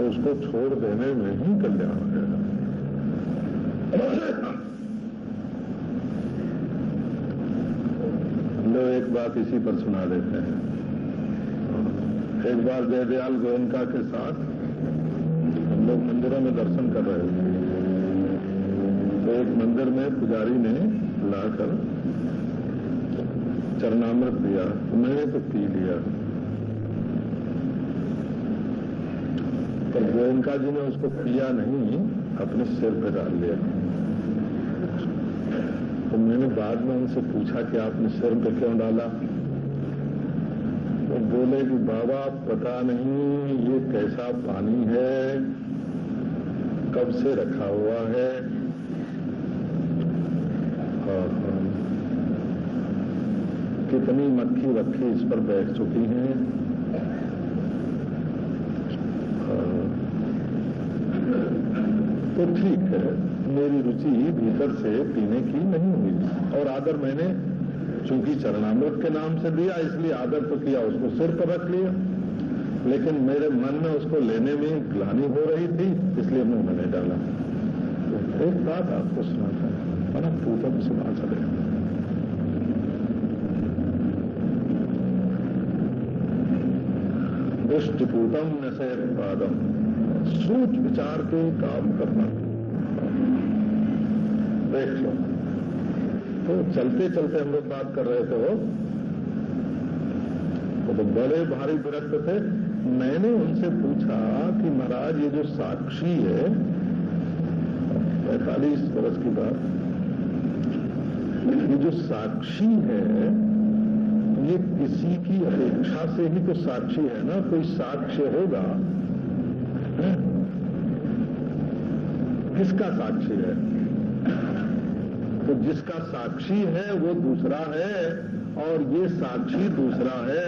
उसको छोड़ देने में ही कल्याण है। लो एक बात इसी पर सुना देते हैं। एक बार जयदयाल गोयनका के साथ हम लोग मंदिरों में दर्शन कर रहे थे, तो एक मंदिर में पुजारी ने लाकर चरणामृत दिया, तो मैंने तो पी लिया, पर गोयनका जी ने उसको पिया नहीं, अपने सिर पे डाल लिया। तो मैंने बाद में उनसे पूछा कि आपने सिर पे क्यों डाला? तो बोले कि बाबा पता नहीं ये कैसा पानी है, कब से रखा हुआ है, कितनी मक्खी वक्खी इस पर बैठ चुकी हैं, तो ठीक है, मेरी रुचि भीतर से पीने की नहीं हुई। और आदर मैंने चूंकि चरणामृत के नाम से दिया इसलिए आदर तो किया, उसको सिर पर रख लिया, लेकिन मेरे मन में उसको लेने में ग्लानि हो रही थी, इसलिए मुंह में नहीं डाला। तो एक बात आपको सुनाता है, बड़ा पूतम सुना चले। दृष्टिपूतम नशे पादम, सोच विचार के काम करना। देख लो, तो चलते चलते हम लोग बात कर रहे थे, वो तो बड़े भारी विरक्त थे। मैंने उनसे पूछा कि महाराज ये जो साक्षी है, 45 वर्ष की बात, ये जो साक्षी है ये किसी की अपेक्षा से ही तो साक्षी है ना, कोई साक्ष्य होगा, किसका साक्षी है? तो जिसका साक्षी है वो दूसरा है और ये साक्षी दूसरा है।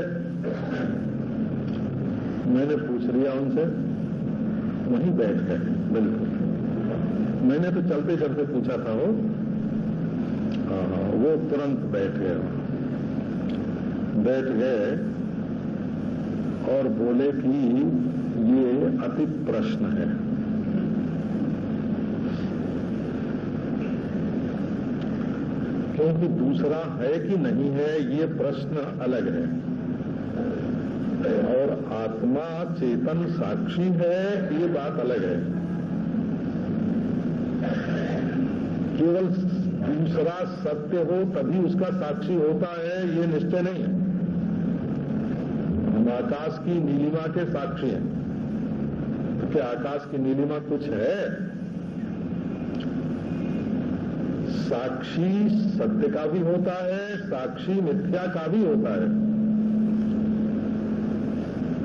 मैंने पूछ लिया उनसे, वहीं बैठ गए बिल्कुल। मैंने तो चलते चलते पूछा था, वो तुरंत बैठ गए और बोले कि ये अति प्रश्न है। क्योंकि दूसरा है कि नहीं है ये प्रश्न अलग है, और आत्मा चेतन साक्षी है ये बात अलग है। केवल दूसरा सत्य हो तभी उसका साक्षी होता है ये निश्चय नहीं है। हम आकाश की नीलिमा के साक्षी हैं, तो क्या आकाश की नीलिमा कुछ है? साक्षी सत्य का भी होता है, साक्षी मिथ्या का भी होता है।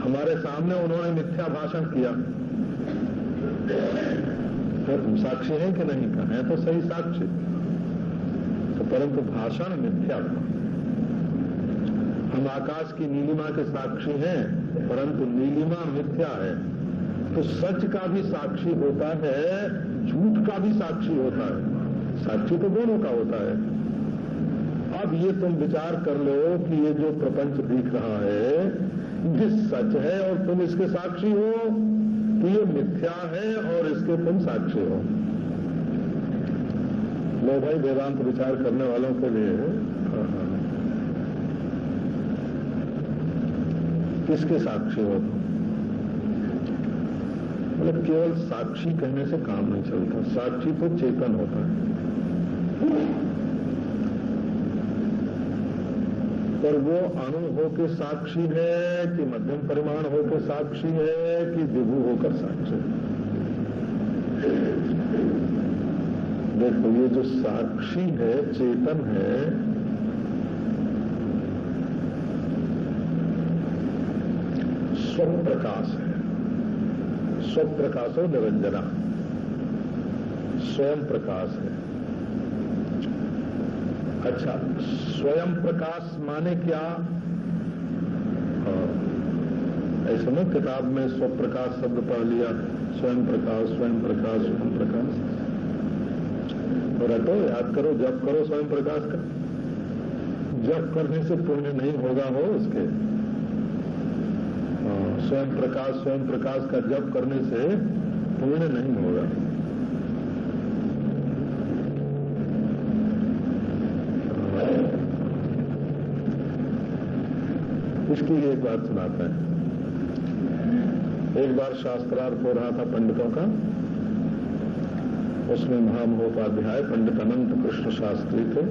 हमारे सामने उन्होंने मिथ्या भाषण किया, तो तुम साक्षी हैं कि नहीं? कहा है तो सही साक्षी, तो परंतु भाषण मिथ्या था। हम आकाश की नीलिमा के साक्षी हैं, परंतु नीलिमा मिथ्या है। तो सच का भी साक्षी होता है, झूठ का भी साक्षी होता है। साक्षी तो दोनों का होता है। अब ये तुम विचार कर लो कि ये जो प्रपंच दिख रहा है ये सच है और तुम इसके साक्षी हो, तो ये मिथ्या है और इसके तुम साक्षी हो। लो भाई, वेदांत विचार करने वालों के लिए किसके साक्षी हो तुम? मतलब केवल साक्षी कहने से काम नहीं चलता, साक्षी तो चेतन होता है। पर वो अणु होकर साक्षी है कि मध्यम परिमाण होकर साक्षी है कि विभु होकर साक्षी है? देखो, ये जो साक्षी है, चेतन है, स्वप्रकाश है। स्वप्रकाशो निरंजना, स्वयं प्रकाश है। अच्छा, स्वयं प्रकाश माने क्या? ऐसे में किताब में स्वप्रकाश शब्द पढ़ लिया, स्वयं प्रकाश, स्वयं प्रकाश, स्वयं प्रकाश। रटो, याद करो, जप करो स्वयं प्रकाश का। जप करने से पुण्य नहीं होगा हो उसके। स्वयं प्रकाश का जप करने से पुण्य नहीं होगा। इसकी एक बात सुनाते हैं। एक बार शास्त्रार्थ हो रहा था पंडितों का, उसमें महामहोपाध्याय पंडित अनंत कृष्ण शास्त्री थे,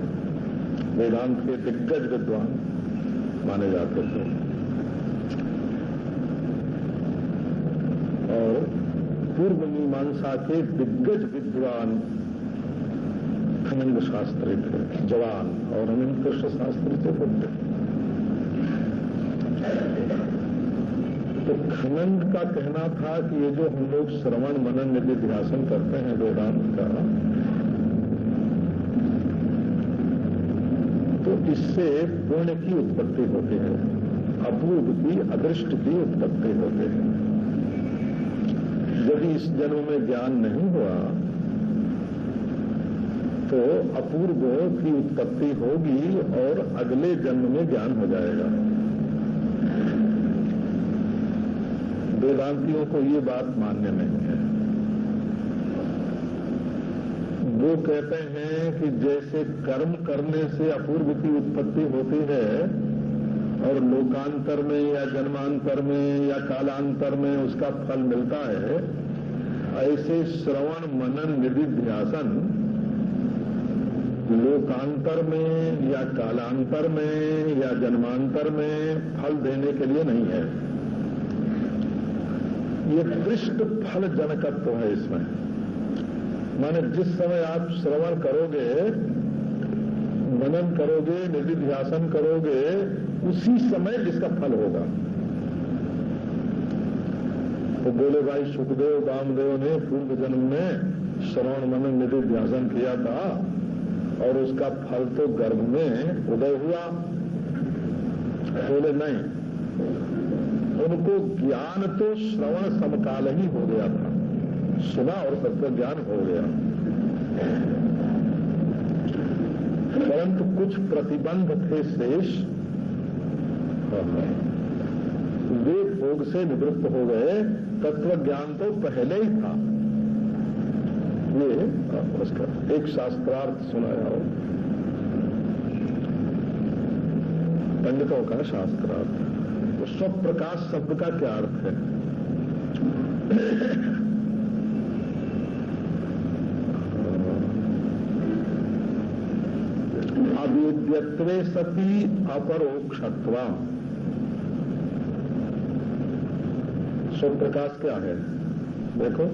वेदांत के दिग्गज विद्वान माने जाते थे। और पूर्व मीमांसा के दिग्गज विद्वान खनंद शास्त्री थे, जवान, और अनंत कृष्ण शास्त्री थे बुद्ध। तो खनंद का कहना था कि ये जो हम लोग श्रवण मनन निधिध्यासन करते हैं वेदांत का, तो इससे पुण्य की उत्पत्ति होती है, अपूर्व की, अदृष्ट की उत्पत्ति होती है। यदि इस जन्म में ज्ञान नहीं हुआ तो अपूर्व की उत्पत्ति होगी और अगले जन्म में ज्ञान हो जाएगा। वेदांतियों को ये बात मान्य नहीं है। वो कहते हैं कि जैसे कर्म करने से अपूर्व की उत्पत्ति होती है और लोकांतर में या जन्मांतर में या कालांतर में उसका फल मिलता है, ऐसे श्रवण मनन निधिध्यासन लोकांतर में या कालांतर में या जन्मांतर में फल देने के लिए नहीं है। ये दृष्ट फल जनकत्व है इसमें। माने जिस समय आप श्रवण करोगे, मनन करोगे, निधिध्यासन करोगे, उसी समय इसका फल होगा। तो बोले भाई सुखदेव वामदेव ने पूर्व जन्म में श्रवण मनन निधिध्यासन किया था और उसका फल तो गर्भ में उदय हुआ। बोले नहीं, उनको ज्ञान तो श्रवण समकाल ही हो गया था, सुना और सबका ज्ञान हो गया, परंतु कुछ प्रतिबंध थे शेष, वे भोग से निवृत्त हो गए। तत्व ज्ञान तो पहले ही था। ये उसका एक शास्त्रार्थ सुनाया हो, पंडितों का शास्त्रार्थ। तो स्वप्रकाश शब्द का क्या अर्थ है? अवेद्यत्वे सती अपरोक्षत्वा। स्वप्रकाश क्या है? देखो,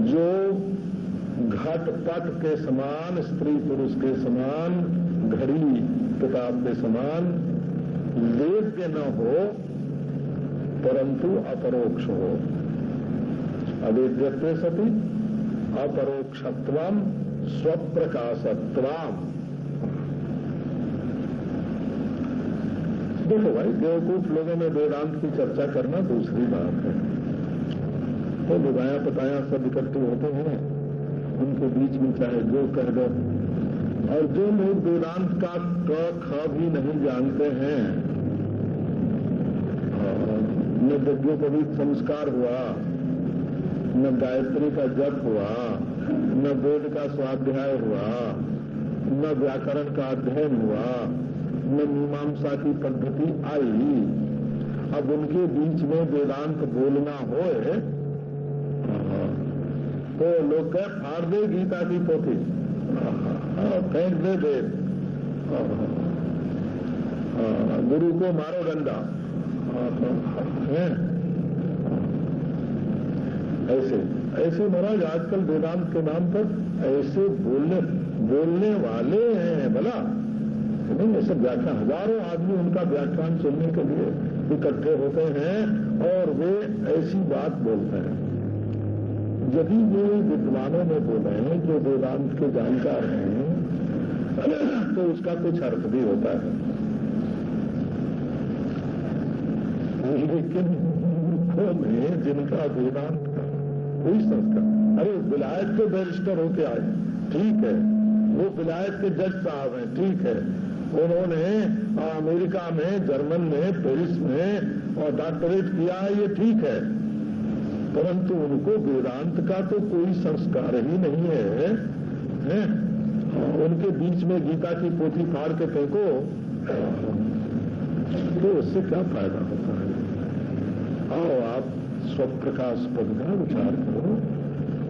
जो घटपट के समान, स्त्री पुरुष के समान, घड़ी किताब के समान वेद्य न हो परंतु अपरोक्ष हो। अवेद्यत्वे सति अपरोक्षत्वम स्वप्रकाशत्वम। देखो भाई, बेवकूफ लोगों में वेदांत की चर्चा करना दूसरी बात है। तो लुगाया पताया सब इकट्ठे होते हैं, उनके बीच में चाहे जो कह दो। और जो लोग वेदांत का क ख भी नहीं जानते हैं, न यज्ञोपवीत संस्कार हुआ, न गायत्री का जप हुआ, न वेद का स्वाध्याय हुआ, न व्याकरण का अध्ययन हुआ, न मीमांसा की पद्धति आई, अब उनके बीच में वेदांत बोलना होए तो लोग कह फाड़ दे गीता की पोथी, फेंक दे वेद, गुरु को मारो डंडा। ऐसे ऐसे महाराज आजकल वेदांत के नाम पर ऐसे बोलने वाले हैं। भला नहीं, ऐसे व्याख्यान, हजारों आदमी उनका व्याख्यान सुनने के लिए इकट्ठे होते हैं और वे ऐसी बात बोलते हैं। यदि वे विद्वानों में बोले हैं जो वेदांत के जानकार हैं तो उसका कुछ अर्थ भी होता है, लेकिन मूर्खों में जिनका वेदांत का कोई संस्कार, अरे विलायत के बैरिस्टर होके आए, ठीक है, वो विलायत के जज साहब हैं, ठीक है, उन्होंने अमेरिका में, जर्मन में, पेरिस में और डॉक्टरेट किया है, ये ठीक है, परंतु उनको वेदांत का तो कोई संस्कार ही नहीं है, हैं? उनके बीच में गीता की पोथी फाड़ के फेंको तो उससे क्या फायदा होता है? आओ आप स्वप्रकाश पद का विचार करो।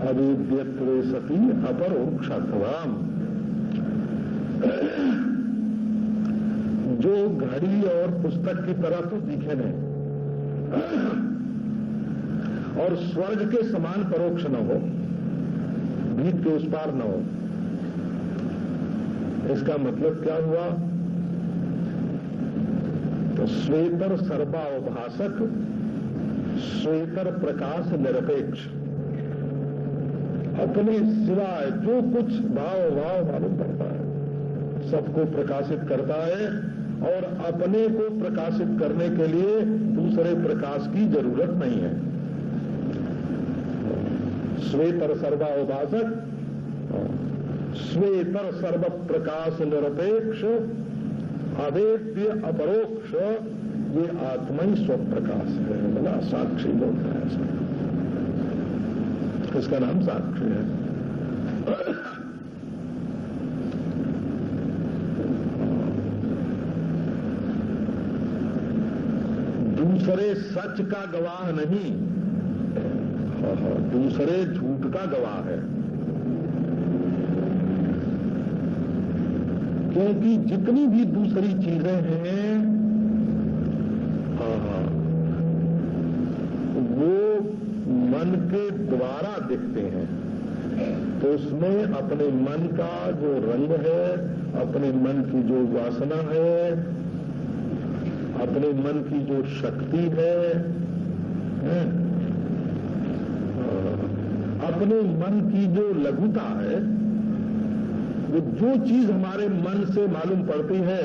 अवेद्यत्वे सती अपरोक्षात्वाम। जो घड़ी और पुस्तक की तरह तो दिखे नहीं और स्वर्ग के समान परोक्ष न हो, भीत के उस पार न हो। इसका मतलब क्या हुआ? तो श्वेतर सर्वावभाषक, श्वेतर प्रकाश निरपेक्ष, अपने सिवाय जो कुछ भाव मालूम पड़ता है सबको प्रकाशित करता है और अपने को प्रकाशित करने के लिए दूसरे प्रकाश की जरूरत नहीं है। श्वेतर सर्वावभाषक, श्वेतर सर्व प्रकाश निरपेक्ष, अवेद्य अपरोक्ष, ये आत्मा ही स्वप्रकाश है। बोला साक्षी बोलता है ऐसा, इसका नाम साक्षी है। दूसरे सच का गवाह नहीं, दूसरे झूठ का गवाह है। क्योंकि जितनी भी दूसरी चीजें हैं वो मन के द्वारा दिखते हैं, तो उसमें अपने मन का जो रंग है, अपने मन की जो वासना है, अपने मन की जो शक्ति है, अपने मन की जो लघुता है, वो जो चीज हमारे मन से मालूम पड़ती है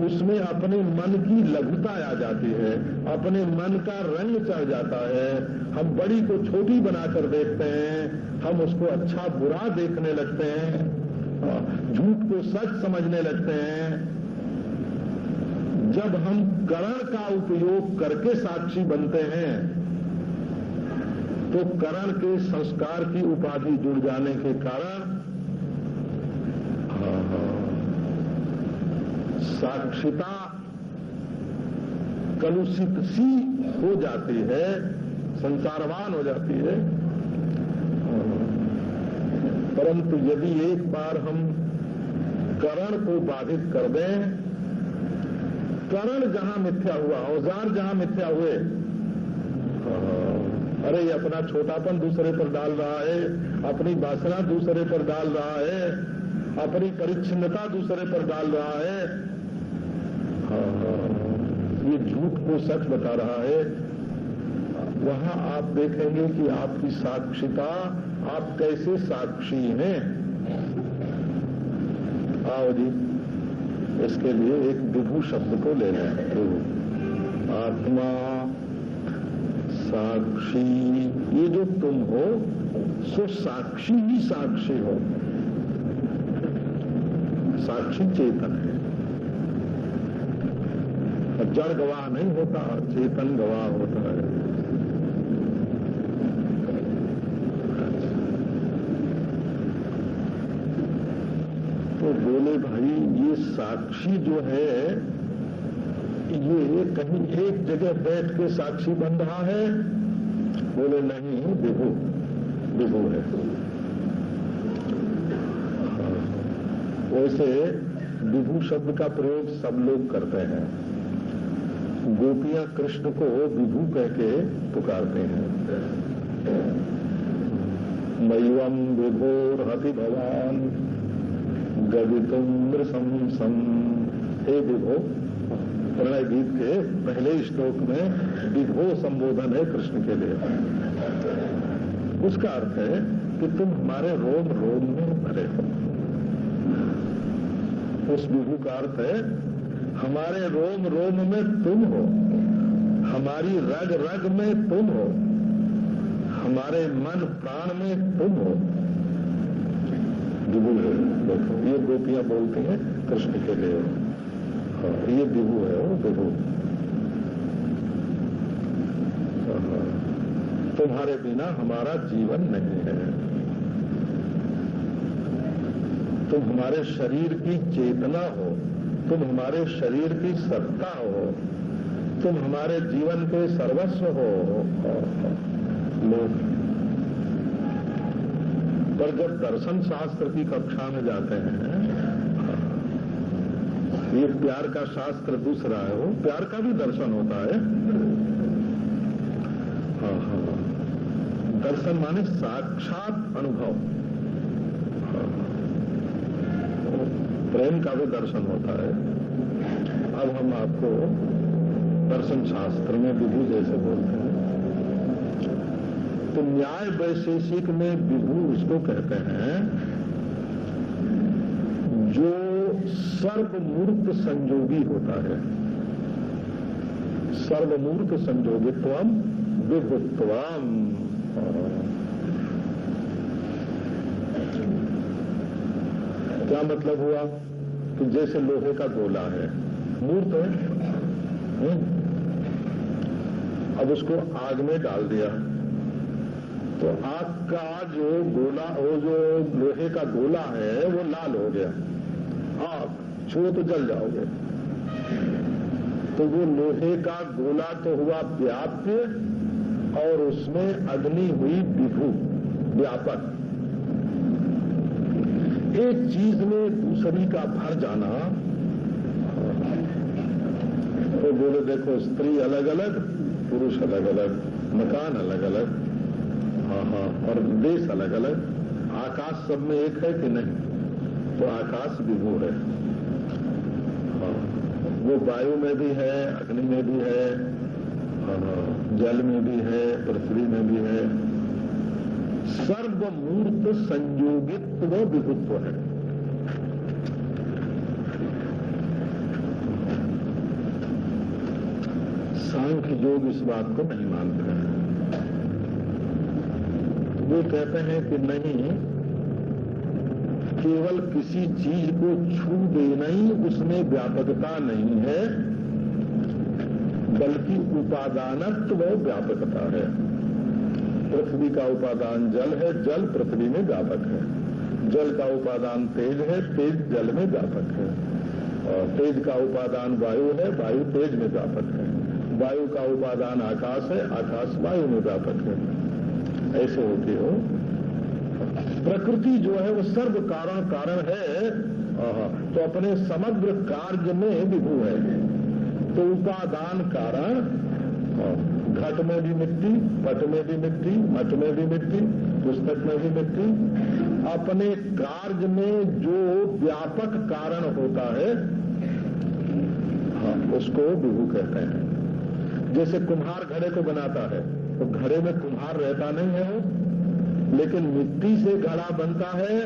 उसमें अपने मन की लघुता आ जाती है, अपने मन का रंग चढ़ जाता है। हम बड़ी को छोटी बनाकर देखते हैं, हम उसको अच्छा बुरा देखने लगते हैं, झूठ को सच समझने लगते हैं। जब हम करण का उपयोग करके साक्षी बनते हैं तो करण के संस्कार की उपाधि जुड़ जाने के कारण साक्षिता कलुषित सी हो जाती है, संसारवान हो जाती है। परंतु यदि एक बार हम करण को बाधित कर दें, करण जहां मिथ्या हुआ, औजार जहां मिथ्या हुए, अरे ये अपना छोटापन दूसरे पर डाल रहा है, अपनी वासना दूसरे पर डाल रहा है, अपनी परिच्छिन्नता दूसरे पर डाल रहा है, ये झूठ को सच बता रहा है। वहां आप देखेंगे कि आपकी साक्षिता, आप कैसे साक्षी हैं। आओ जी, इसके लिए एक विभू शब्द को ले लें। विभू, आत्मा, साक्षी, ये जो तुम हो सो साक्षी ही साक्षी हो। साक्षी चेतन है, जड़ गवाह नहीं होता, चेतन गवाह होता है। तो बोले भाई ये साक्षी जो है ये कहीं एक जगह बैठ के साक्षी बन रहा है? बोले नहीं, विभू विभू है। वैसे विभू शब्द का प्रयोग सब लोग करते हैं। गोपियां कृष्ण को विभू कह के पुकारते हैं। मय्यम विभोर्हति भवान गदितुम मृषम सम। हे विभो, प्रणय गीत के पहले श्लोक में विभो संबोधन है कृष्ण के लिए। उसका अर्थ है कि तुम हमारे रोम रोम में भरे हो। उस विभू का अर्थ है हमारे रोम रोम में तुम हो, हमारी रग रग में तुम हो, हमारे मन प्राण में तुम हो। विभू है, देखो ये गोपियां बोलती हैं कृष्ण के लिए। हाँ, ये विभू है, वो विभू। तुम्हारे बिना हमारा जीवन नहीं है। तुम हमारे शरीर की चेतना हो, तुम हमारे शरीर की सत्ता हो, तुम हमारे जीवन के सर्वस्व हो। लोग पर जब दर्शन शास्त्र की कक्षा में जाते हैं, ये प्यार का शास्त्र दूसरा है, वो प्यार का भी दर्शन होता है। दर्शन माने साक्षात अनुभव, प्रेम का भी दर्शन होता है। अब हम आपको दर्शन शास्त्र में विभू जैसे बोलते हैं, तो न्याय वैशेषिक में विभू उसको कहते हैं जो सर्वमूर्त संयोगी होता है। सर्वमूर्त संयोगित्वम विभुत्वम। क्या मतलब हुआ कि जैसे लोहे का गोला है, मूर्त है, अब उसको आग में डाल दिया तो आग का जो गोला, वो जो लोहे का गोला है वो लाल हो गया। आग छुओ तो जल जाओगे। तो वो लोहे का गोला तो हुआ व्याप्य और उसमें अग्नि हुई विभू, व्यापक। एक चीज में दूसरी का भर जाना। तो बोले देखो, स्त्री अलग अलग, पुरुष अलग अलग, मकान अलग अलग, और देश अलग अलग, आकाश सब में एक है कि नहीं? तो आकाश विभू है। वो वायु में भी है, अग्नि में भी है, जल में भी है, पृथ्वी में भी है। सर्वमूर्त संयोगित्व विभुत्व है। सांख्य योग इस बात को नहीं मानते हैं। वो कहते हैं कि नहीं, केवल किसी चीज को छू देना ही उसमें व्यापकता नहीं है, बल्कि उपादानत्व व्यापकता है। पृथ्वी का उपादान जल है, जल पृथ्वी में व्यापक है। जल का उपादान तेज है, तेज जल में व्यापक है। और तेज का उपादान वायु है, वायु तेज में व्यापक है। वायु का उपादान आकाश है, आकाश वायु में व्यापक है। ऐसे होती हो। प्रकृति जो है वो सर्व कारण कारण है, तो अपने समग्र कार्य में विभू है। तो उपादान कारण, घट में भी मिट्टी, पट में भी मिट्टी, मठ में भी मिट्टी, पुस्तक में भी मिट्टी। अपने कार्य में जो व्यापक कारण होता है, उसको विभू कहते हैं। जैसे कुम्हार घड़े को बनाता है, तो घड़े में कुम्हार रहता नहीं है वो, लेकिन मिट्टी से घड़ा बनता है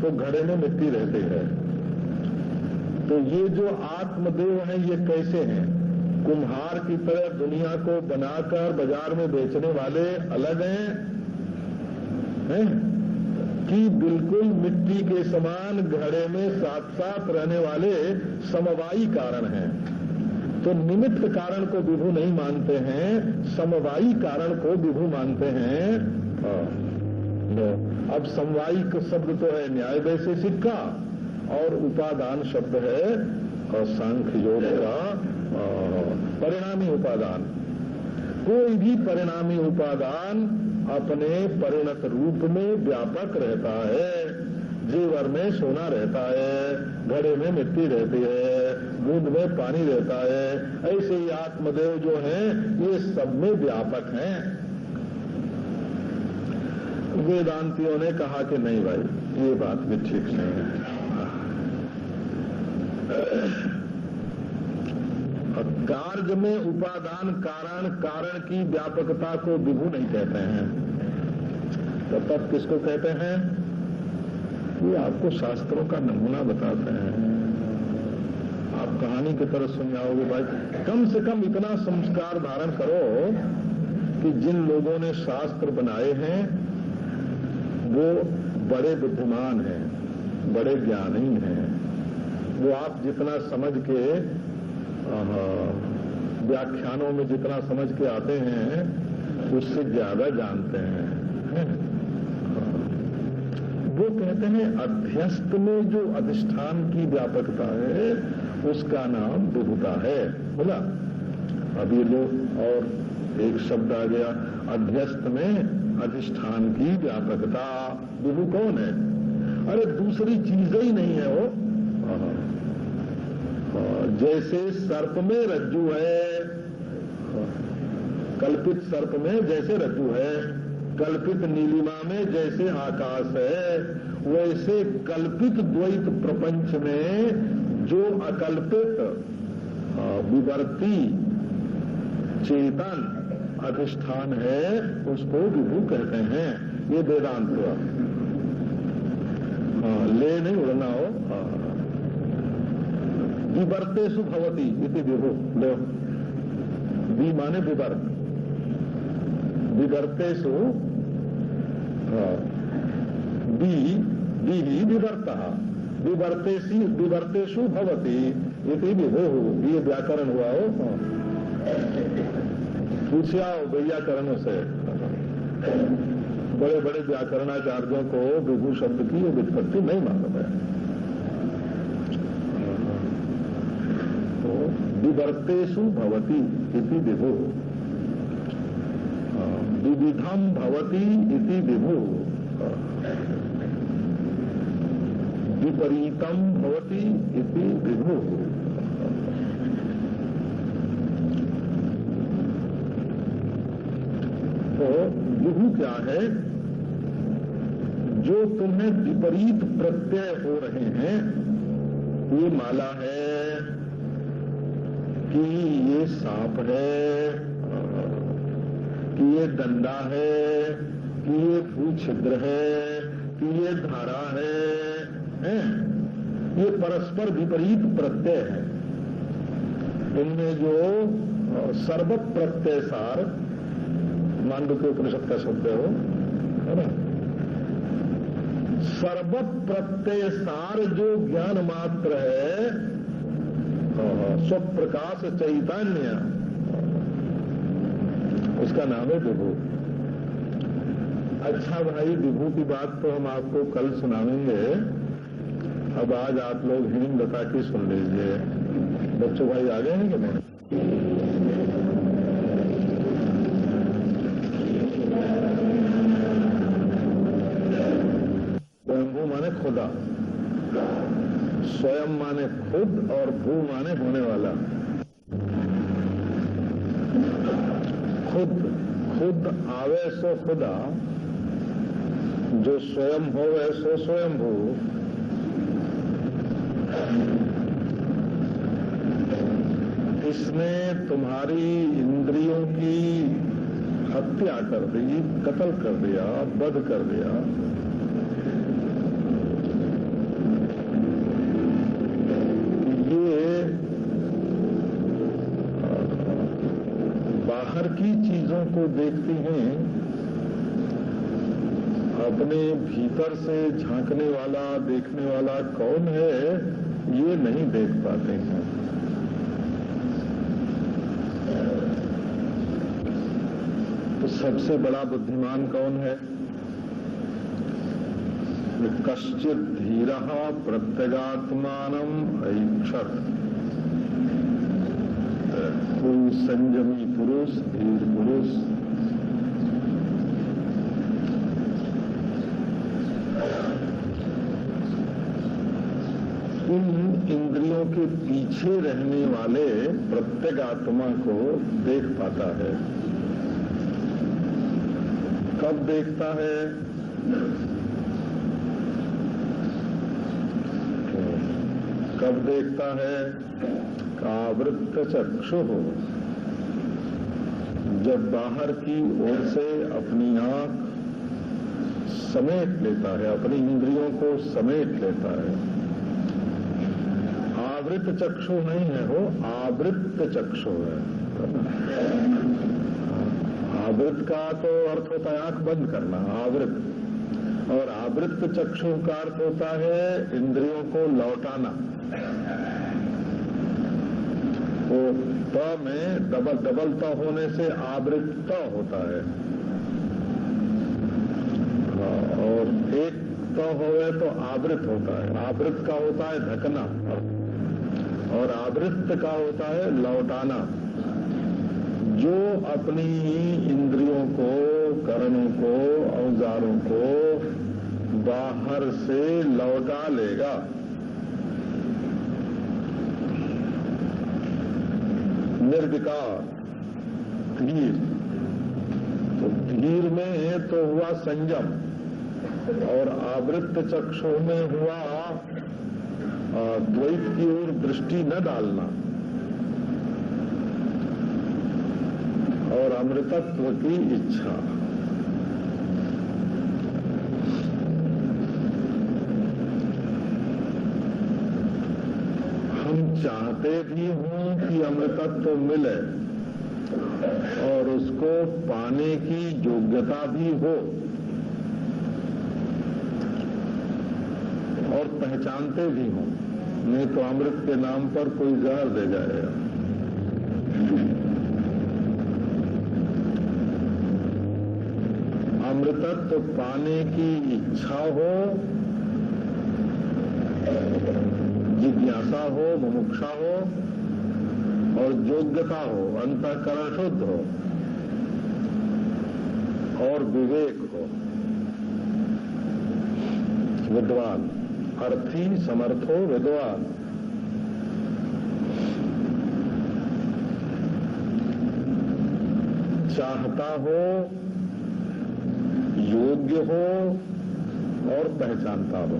तो घड़े में मिट्टी रहती है। तो ये जो आत्मदेव हैं ये कैसे हैं? कुम्हार की तरह दुनिया को बनाकर बाजार में बेचने वाले अलग हैं कि बिल्कुल मिट्टी के समान घड़े में साथ साथ रहने वाले समवायी कारण हैं। तो निमित्त कारण को विभू नहीं मानते हैं, समवायी कारण को विभू मानते हैं। अब समवायी शब्द तो है न्याय वैशेषिक का, और उपादान शब्द है सांख्य योग का परिणामी उपादान। कोई भी परिणामी उपादान अपने परिणत रूप में व्यापक रहता है। जीवर में सोना रहता है, घड़े में मिट्टी रहती है, बूंद में पानी रहता है। ऐसे ही आत्मदेव जो हैं ये सब में व्यापक हैं। वेदांतियों ने कहा कि नहीं भाई, ये बात भी ठीक नहीं है। कार्य में उपादान कारण कारण की व्यापकता को विभू नहीं कहते हैं। तो तब किसको कहते हैं? ये आपको शास्त्रों का नमूना बताते हैं। आप कहानी की तरह सुन जाओगे भाई। कम से कम इतना संस्कार धारण करो कि जिन लोगों ने शास्त्र बनाए हैं वो बड़े बुद्धिमान हैं, बड़े ज्ञानी हैं। वो आप जितना समझ के व्याख्यानों में जितना समझ के आते हैं, उससे ज्यादा जानते हैं। वो कहते हैं अध्यस्त में जो अधिष्ठान की व्यापकता है उसका नाम विभुता है। बोला अब ये लो और एक शब्द आ गया, अध्यस्त में अधिष्ठान की व्यापकता। विभु कौन है? अरे दूसरी चीजें ही नहीं है वो। जैसे सर्प में रज्जु है, कल्पित सर्प में जैसे रज्जु है, कल्पित नीलिमा में जैसे आकाश है, वैसे कल्पित द्वैत प्रपंच में जो अकल्पित विवर्ती चेतन अधिष्ठान है उसको विभु कहते हैं। ये वेदांत हुआ। ले नहीं उड़ना हो। विवर्तेषु भवति इति विभु। लो वि माने विवर्त, विवर्तेषु विवर्तः, विवर्तेषु भवति इति विभु। ये व्याकरण हुआ हो। पूछा व्याकरणों से, बड़े बड़े व्याकरणाचार्यों को विभु शब्द की ये व्युत्पत्ति नहीं मालूम है। तो विवर्तेषु भवति इति विभु, विविधम भवति इति विभु, विपरीतम भवति इति विभु। तो विभु क्या है? जो तुम्हें विपरीत प्रत्यय हो रहे हैं, ये माला है कि ये सांप है, कि ये डंडा है, कि ये भूछिद्र है, कि ये धारा है, ये परस्पर विपरीत प्रत्यय है। इनमें जो सर्वत प्रत्यय सार मांडुक्य उपनिषद का शब्द है ना, सर्वत प्रत्यय सार जो ज्ञान मात्र है, स्वप्रकाश चैतन्य, उसका नाम है विभु। अच्छा भाई, विभु की बात तो हम आपको कल सुनाएंगे। अब आज आप लोग हेमलता की सुन लीजिए। बच्चों भाई आ गए हैं कि नहीं? स्वयंभू माने खुदा, स्वयं माने खुद और भू माने होने वाला। खुद खुद आवे सो खुदा, जो स्वयं होवे सो स्वयंभू। इसने तुम्हारी इंद्रियों की हत्या कर दी, कत्ल कर दिया, वध कर दिया। ये बाहर की चीजों को देखती हैं, अपने भीतर से झांकने वाला, देखने वाला कौन है ये नहीं देख पाते हैं। तो सबसे बड़ा बुद्धिमान कौन है? कश्चित धीरः प्रत्यगात्मानम् ऐक्षत। कोई संयमी पुरुष, धीर पुरुष इन इंद्रियों के पीछे रहने वाले प्रत्यगात्मा को देख पाता है। कब देखता है? कब देखता है? आवृत्त चक्षु हो, जब बाहर की ओर से अपनी आंख समेट लेता है, अपनी इंद्रियों को समेट लेता है। आवृत चक्षु नहीं है, वो आवृत्त चक्षु है। आवृत का तो अर्थ होता है आंख बंद करना, आवृत। और आवृत्त चक्षु का अर्थ होता है इंद्रियों को लौटाना। वो त में डबल त होने से आवृत त होता है, और एक त होवे तो आवृत होता है। आवृत का होता है ढकना और आवृत का होता है लौटाना। जो अपनी इंद्रियों को, कर्णों को, औजारों को बाहर से लौटा लेगा, निर्विकार धीर, तो धीर में तो हुआ संयम, और आवृत्त चक्षु में हुआ द्वैत की ओर दृष्टि न डालना, और अमृतत्व की इच्छा। हम चाहते भी हों कि अमृतत्व मिले और उसको पाने की योग्यता भी हो, और पहचानते भी हों, नहीं तो अमृत के नाम पर कोई जहर दे जाएगा। अमृतत्व पाने की इच्छा हो, जिज्ञासा हो, मुमुक्षा हो, और योग्यता हो, अंतःकरण शुद्ध हो, और विवेक हो, विद्वान, अर्थी समर्थो विद्वान। चाहता हो, योग्य हो, और पहचानता हो।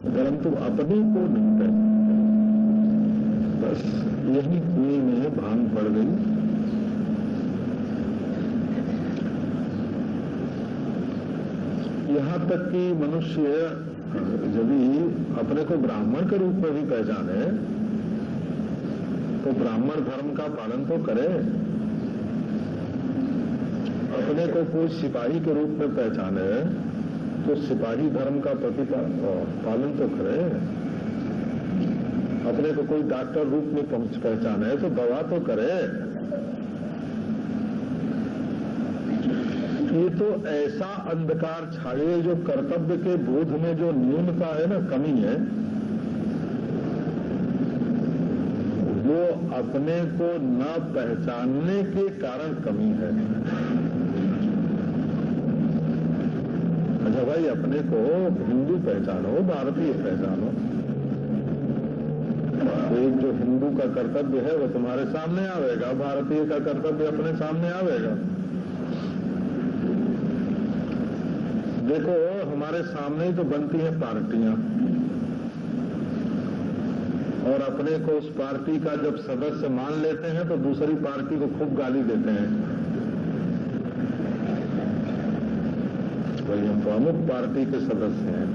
परंतु अपने को नहीं पहचानते, बस यही कुएं में भांग पड़ गई। यहां तक कि मनुष्य यदि अपने को ब्राह्मण के रूप में भी पहचाने तो ब्राह्मण धर्म का पालन तो करे, अपने को कोई सिपाही के रूप में पहचाने तो सिपाही धर्म का पालन तो करे, अपने को कोई डॉक्टर रूप में पहचाने तो दवा तो करे। ये तो ऐसा अंधकार छाए जो कर्तव्य के बोध में जो न्यूनता है ना, कमी है, वो अपने को न पहचानने के कारण कमी है। अच्छा भाई, अपने को हिंदू पहचानो, भारतीय पहचानो, एक जो हिंदू का कर्तव्य है वो तुम्हारे सामने आवेगा, भारतीय का कर्तव्य अपने सामने आवेगा। देखो, हमारे सामने ही तो बनती हैं पार्टियां, और अपने को उस पार्टी का जब सदस्य मान लेते हैं तो दूसरी पार्टी को खूब गाली देते हैं, भाई हम प्रमुख पार्टी के सदस्य हैं।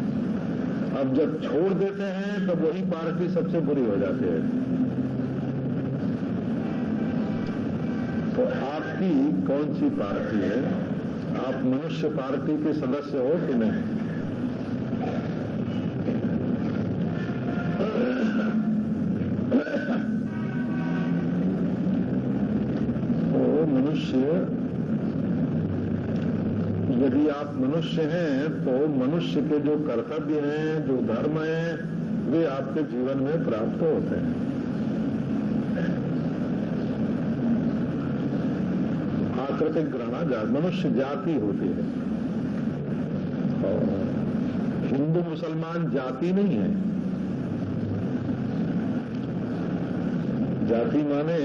अब जब छोड़ देते हैं तब वही पार्टी सबसे बुरी हो जाती है। तो आपकी कौन सी पार्टी है? आप मनुष्य पार्टी के सदस्य हो कि नहीं? तो मनुष्य, यदि आप मनुष्य हैं तो मनुष्य के जो कर्तव्य हैं, जो धर्म हैं, वे आपके जीवन में प्राप्त होते हैं। आकृतिक ग्रहण मनुष्य जाति होती है, और हिंदू मुसलमान जाति नहीं है। जाति माने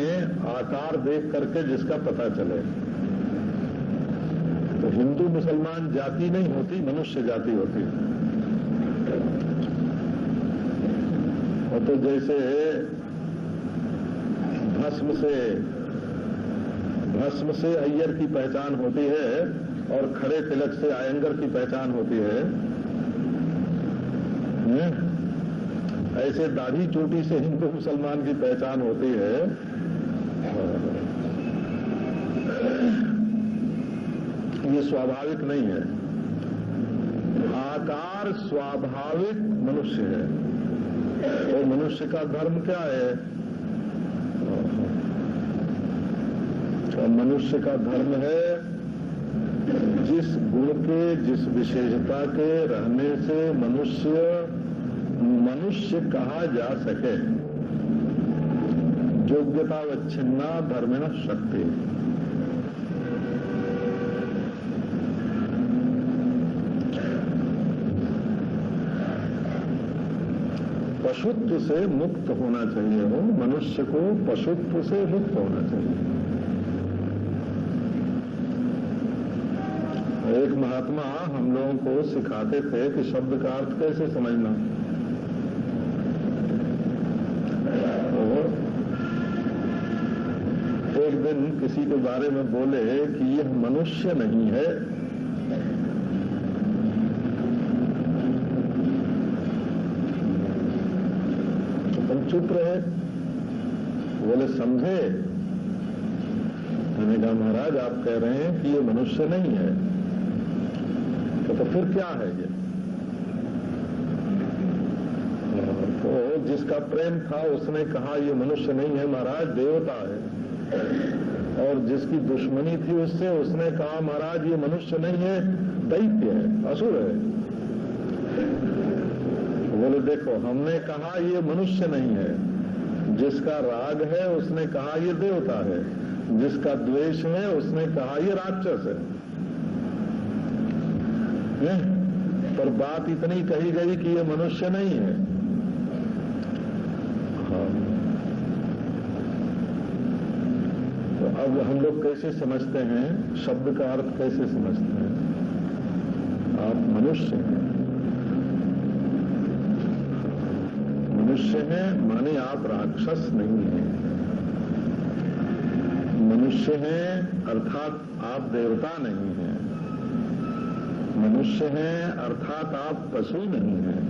आकार देख करके जिसका पता चले। तो हिंदू मुसलमान जाति नहीं होती, मनुष्य जाति होती है। और तो जैसे भस्म से अय्यर की पहचान होती है और खड़े तिलक से आयंगर की पहचान होती है, ऐसे दाढ़ी चोटी से हिंदू मुसलमान की पहचान होती है। ये स्वाभाविक नहीं है। आकार स्वाभाविक मनुष्य है। तो मनुष्य का धर्म क्या है? तो मनुष्य का धर्म है जिस गुण के, जिस विशेषता के रहने से मनुष्य कहा जा सके। योग्यतावच्छिन्ना धर्मिण शक्ति। पशुत्व से मुक्त होना चाहिए हो, मनुष्य को पशुत्व से मुक्त होना चाहिए। एक महात्मा हम लोगों को सिखाते थे कि शब्द का अर्थ कैसे समझना। तो एक दिन किसी के बारे में बोले कि यह मनुष्य नहीं है, चुप रहे। बोले समझे? मैंने कहा महाराज आप कह रहे हैं कि ये मनुष्य नहीं है, तो फिर क्या है ये? तो जिसका प्रेम था उसने कहा ये मनुष्य नहीं है महाराज, देवता है। और जिसकी दुश्मनी थी उससे, उसने कहा महाराज ये मनुष्य नहीं है, दैत्य है, असुर है। बोले देखो हमने कहा ये मनुष्य नहीं है, जिसका राग है उसने कहा ये देवता है, जिसका द्वेष है उसने कहा ये राक्षस है। पर बात इतनी कही गई कि ये मनुष्य नहीं है। हाँ। तो अब हम लोग कैसे समझते हैं, शब्द का अर्थ कैसे समझते हैं? आप मनुष्य हैं, मनुष्य है माने आप राक्षस नहीं हैं। मनुष्य है अर्थात आप देवता नहीं हैं। मनुष्य है अर्थात आप पशु नहीं हैं।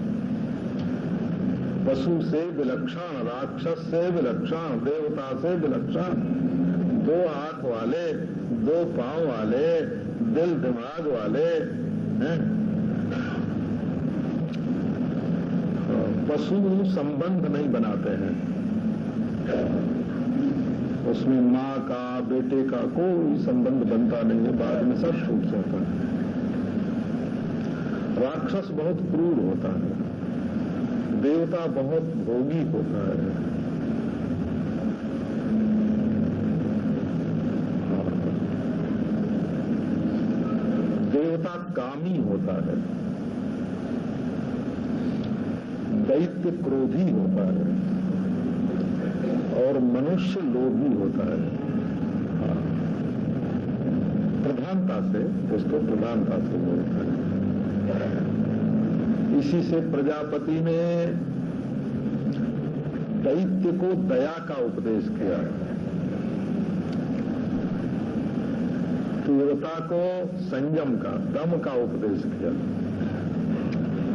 पशु से विलक्षण, राक्षस से विलक्षण, देवता से विलक्षण, 2 आंख वाले, 2 पांव वाले, दिल दिमाग वाले हैं। पशु संबंध नहीं बनाते हैं, उसमें माँ का बेटे का कोई संबंध बनता नहीं है, बाद में सब छूट जाता है। राक्षस बहुत क्रूर होता है, देवता बहुत भोगी होता है। देवता कामी होता है, दैत्य क्रोधी होता है और मनुष्य लोभी होता है। प्रधानता से, उसको प्रधानता से बोलता है। इसी से प्रजापति ने दैत्य को दया का उपदेश किया, तीव्रता को संयम का, दम का उपदेश किया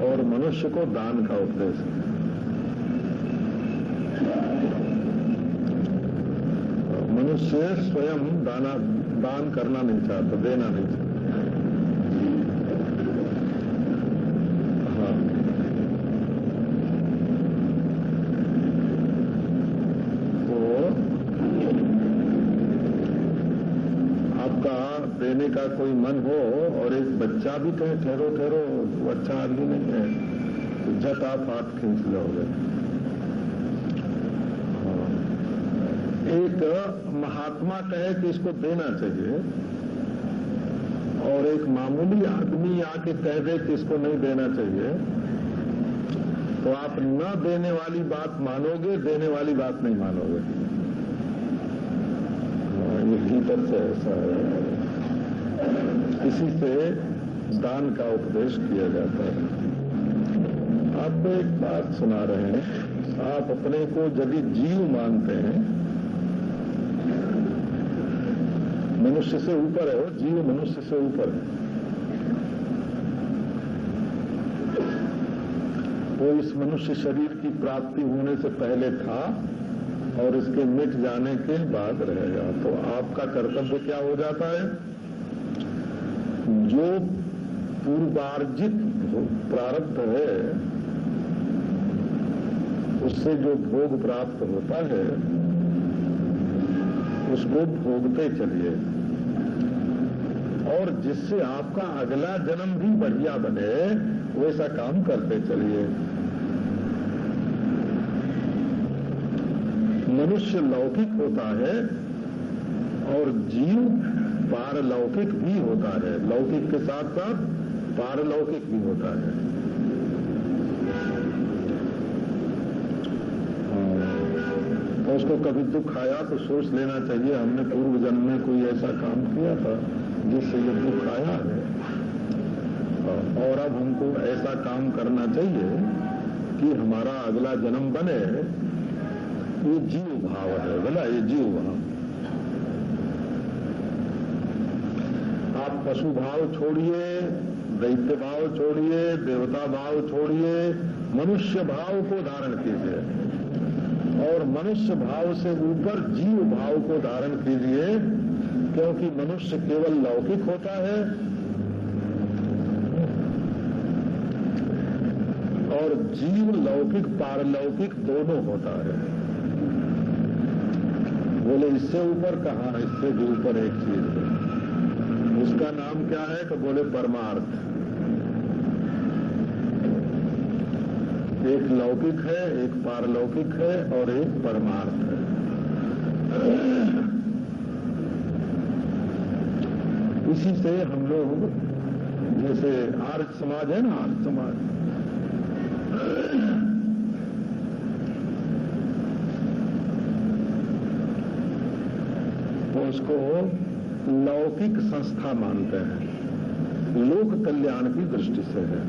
और मनुष्य को दान का उपदेश किया। मनुष्य स्वयं दान करना नहीं चाहता, देना नहीं चाहता। हाँ। तो आपका देने का कोई मन हो और एक बच्चा भी कहे ठहरो ठहरो, वो अच्छा आदमी नहीं है, तो झट आप हाथ खींच लोगे। एक महात्मा कहे कि इसको देना चाहिए और एक मामूली आदमी आके कह दे कि इसको नहीं देना चाहिए, तो आप न देने वाली बात मानोगे, देने वाली बात नहीं मानोगे। ये भीतर से ऐसा है। इसी से दान का उपदेश किया जाता है। आपको एक बात सुना रहे हैं, आप अपने को यदि जीव मानते हैं, मनुष्य से ऊपर है, वो जीव मनुष्य से ऊपर है, वो इस मनुष्य शरीर की प्राप्ति होने से पहले था और इसके मिट जाने के बाद रहेगा। तो आपका कर्तव्य क्या हो जाता है? जो पूर्वार्जित प्रारब्ध है उससे जो भोग प्राप्त होता है उसको भोगते चलिए, और जिससे आपका अगला जन्म भी बढ़िया बने वैसा काम करते चलिए। मनुष्य लौकिक होता है और जीव पारलौकिक भी होता है, लौकिक के साथ साथ पारलौकिक भी होता है। तो उसको कभी दुख आया तो सोच लेना चाहिए हमने पूर्व जन्म में कोई ऐसा काम किया था जिससे ये दुख आया है, और अब हमको ऐसा काम करना चाहिए कि हमारा अगला जन्म बने। ये जीव भाव है, बोला ये जीव भाव। आप पशु भाव छोड़िए, दैत्य भाव छोड़िए, देवता भाव छोड़िए, मनुष्य भाव को धारण कीजिए, और मनुष्य भाव से ऊपर जीव भाव को धारण कीजिए, क्योंकि मनुष्य केवल लौकिक होता है और जीव लौकिक पारलौकिक दोनों होता है। बोले इससे ऊपर कहाँ? इससे भी ऊपर एक चीज है, उसका नाम क्या है? कि बोले परमार्थ। एक लौकिक है, एक पारलौकिक है और एक परमार्थ है। इसी से हम लोग, जैसे आर्य समाज है ना, आर्य समाज, तो उसको लौकिक संस्था मानते हैं, लोक कल्याण की दृष्टि से है।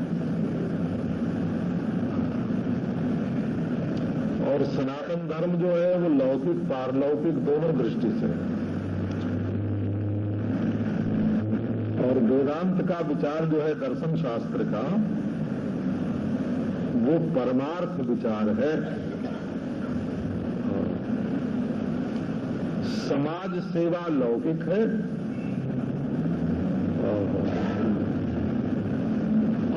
और सनातन धर्म जो है वो लौकिक पारलौकिक दोनों दृष्टि से है। और वेदांत का विचार जो है दर्शन शास्त्र का, वो परमार्थ विचार है। समाज सेवा लौकिक है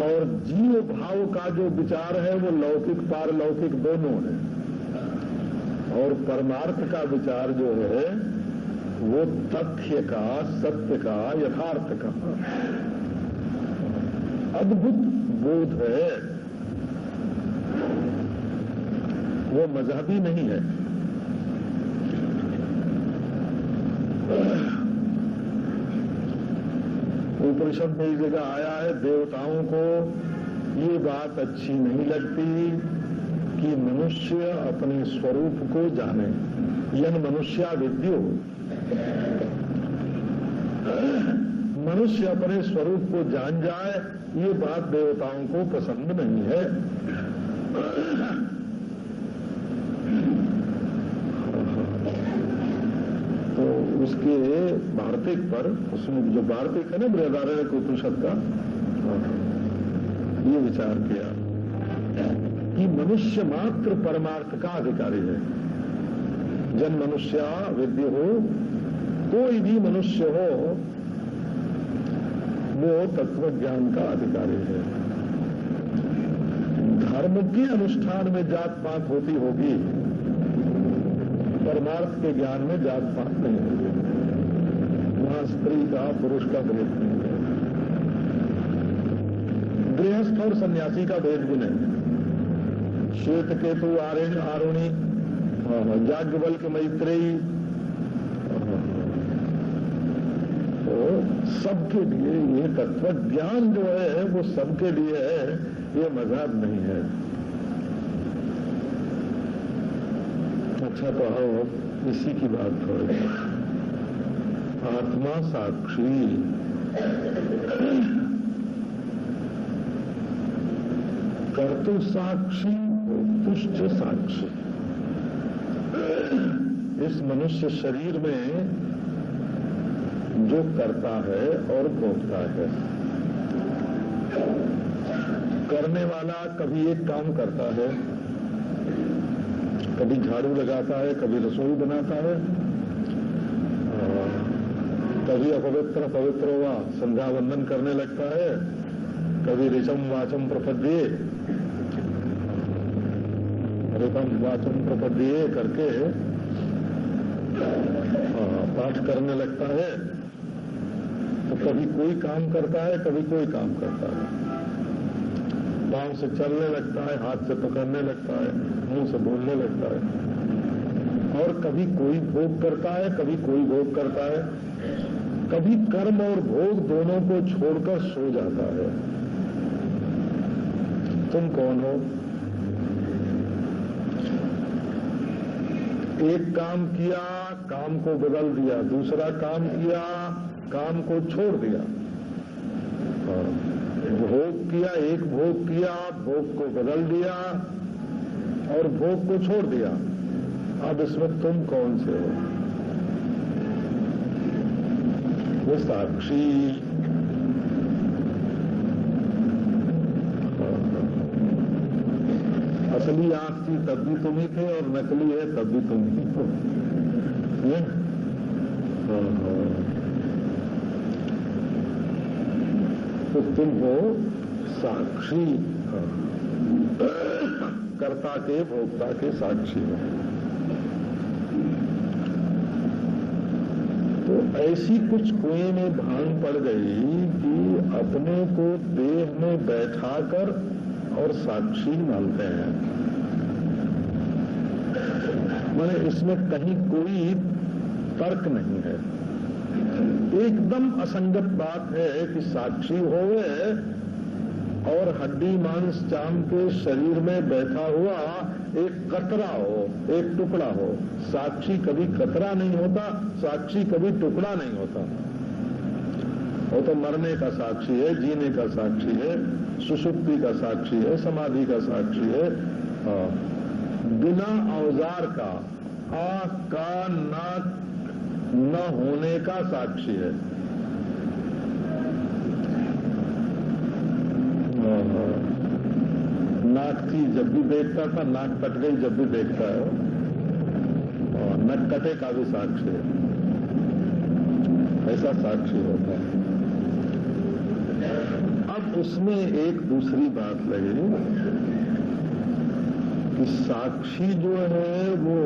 और जीव भाव का जो विचार है वो लौकिक पारलौकिक दोनों है। और परमार्थ का विचार जो है वो तथ्य का, सत्य का, यथार्थ का अद्भुत बोध है, वो मजहबी नहीं है। उपनिषद में एक जगह आया है, देवताओं को ये बात अच्छी नहीं लगती कि मनुष्य अपने स्वरूप को जाने, यन मनुष्या विद्यो, मनुष्य अपने स्वरूप को जान जाए, ये बात देवताओं को पसंद नहीं है। तो उसके वार्तिक पर, उसमें जो वार्तिक है ना बृहदारण्यक उपनिषद का, ये विचार किया कि मनुष्य मात्र परमार्थ का अधिकारी है। जन मनुष्या विद्य हो, कोई भी मनुष्य हो वो तत्व ज्ञान का अधिकारी है। धर्म के अनुष्ठान में जात पात होती होगी, परमार्थ के ज्ञान में जात पात नहीं होगी। वहां स्त्री का पुरुष का भेद नहीं है, गृहस्थ और सन्यासी का भेद भी नहीं। श्वेत केतु आरुणी, याज्ञवल्क्य मैत्रेयी, तो सबके लिए ये तत्व ज्ञान जो है वो सबके लिए है, ये मजहब नहीं है। अच्छा, तो आओ इसी की बात थोड़ी। आत्मा साक्षी, कर्तु साक्षी, तुष्ट साक्षी। इस मनुष्य शरीर में जो करता है और भोगता है, करने वाला कभी एक काम करता है, कभी झाड़ू लगाता है, कभी रसोई बनाता है, कभी अपवित्र पवित्र हुआ संध्या वंदन करने लगता है, कभी ऋचम वाचम प्रपद्ये करके पाठ करने लगता है। तो कभी कोई काम करता है, कभी कोई काम करता है। पांव से चलने लगता है, हाथ से पकड़ने लगता है, मुंह से बोलने लगता है। और कभी कोई भोग करता है, कभी कोई भोग करता है। कभी कर्म और भोग दोनों को छोड़कर सो जाता है। तुम कौन हो? एक काम किया, काम को बदल दिया, दूसरा काम किया, काम को छोड़ दिया। भोग किया, एक भोग किया, भोग को बदल दिया और भोग को छोड़ दिया। अब इसमें तुम कौन से हो? वो साक्षी। असली आंख थी तब भी तुम ही थे और नकली है तब भी तुम ही हो। तो तुम हो साक्षी, कर्ता के भोक्ता के साक्षी हो। तो ऐसी कुछ कुएं में भांग पड़ गई कि अपने को देह में बैठाकर और साक्षी मानते हैं। माने इसमें कहीं कोई तर्क नहीं है, एकदम असंगत बात है कि साक्षी होवे और हड्डी मांस चाम के शरीर में बैठा हुआ एक कतरा हो, एक टुकड़ा हो। साक्षी कभी कतरा नहीं होता, साक्षी कभी टुकड़ा नहीं होता। वो तो मरने का साक्षी है, जीने का साक्षी है, सुषुप्ति का साक्षी है, समाधि का साक्षी है। बिना औजार का, आंख कान नाक न होने का साक्षी है। नाक थी जब भी देखता था, नाक कट गई जब भी देखता है, और नक कटे का भी साक्षी है। ऐसा साक्षी होता है। अब उसमें एक दूसरी बात लगी कि साक्षी जो है वो